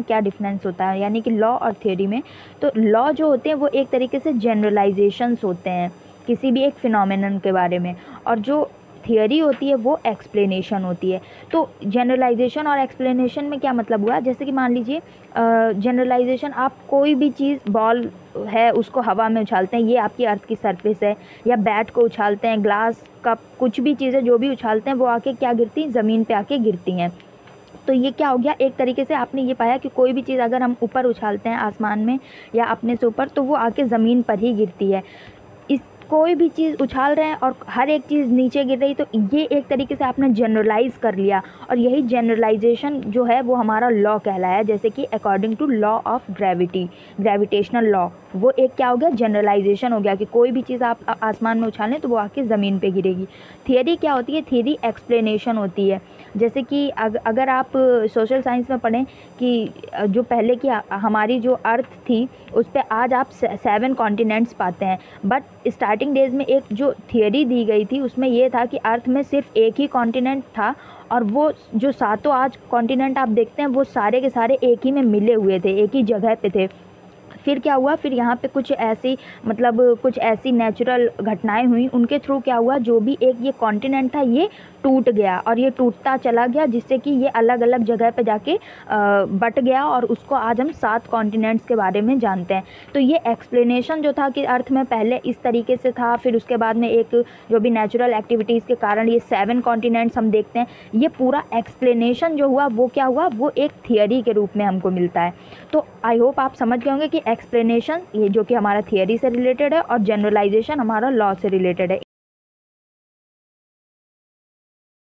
क्या डिफरेंस होता है, यानी कि लॉ और थियोरी में। तो लॉ जो होते हैं वो एक तरीके से जनरलाइजेशंस होते हैं किसी भी एक फिनोमेनन के बारे में, और जो थियरी होती है वो एक्सप्लेनेशन होती है। तो जनरलाइजेशन और एक्सप्लेनेशन में क्या मतलब हुआ, जैसे कि मान लीजिए जनरलाइजेशन, आप कोई भी चीज़, बॉल है उसको हवा में उछालते हैं, ये आपकी अर्थ की सरफेस है, या बैट को उछालते हैं, ग्लास कप, कुछ भी चीज़ें जो भी उछालते हैं वो आके क्या गिरती हैं, ज़मीन पे आके गिरती हैं। तो ये क्या हो गया, एक तरीके से आपने ये पाया कि कोई भी चीज़ अगर हम ऊपर उछालते हैं आसमान में या अपने से ऊपर, तो वो आके ज़मीन पर ही गिरती है। इस कोई भी चीज़ उछाल रहे हैं और हर एक चीज़ नीचे गिर रही, तो ये एक तरीके से आपने जनरलाइज कर लिया, और यही जनरलाइजेशन जो है वो हमारा लॉ कहलाया। जैसे कि according to law of gravity, gravitational law, वो एक क्या हो गया, जनरलाइजेशन हो गया कि कोई भी चीज़ आप आसमान में उछालें तो वो आके ज़मीन पे गिरेगी। थियरी क्या होती है, थियरी एक्सप्लेनेशन होती है। जैसे कि अगर आप सोशल साइंस में पढ़ें कि जो पहले की हमारी जो अर्थ थी उस पर आज आप 7 कॉन्टिनेंट्स पाते हैं, बट स्टार्टिंग डेज में एक जो थियरी दी गई थी उसमें ये था कि अर्थ में सिर्फ एक ही कॉन्टिनेंट था, और वो जो सातों आज कॉन्टिनेंट आप देखते हैं वो सारे के सारे एक ही में मिले हुए थे, एक ही जगह पे थे। फिर क्या हुआ, फिर यहाँ पे कुछ ऐसी, मतलब कुछ ऐसी नेचुरल घटनाएं हुई, उनके थ्रू क्या हुआ, जो भी एक ये कॉन्टिनेंट था ये टूट गया, और ये टूटता चला गया, जिससे कि ये अलग अलग जगह पे जाके बट गया, और उसको आज हम 7 कॉन्टिनेंट्स के बारे में जानते हैं। तो ये एक्सप्लेनेशन जो था कि अर्थ में पहले इस तरीके से था, फिर उसके बाद में एक जो भी नेचुरल एक्टिविटीज़ के कारण ये 7 कॉन्टिनेंट्स हम देखते हैं, ये पूरा एक्सप्लेनेशन जो हुआ वो क्या हुआ, वो एक थियरी के रूप में हमको मिलता है। तो आई होप आप समझ गए होंगे कि एक्सप्लेनेशन ये जो कि हमारा थियरी से रिलेटेड है, और जनरलाइजेशन हमारा लॉ से रिलेटेड है।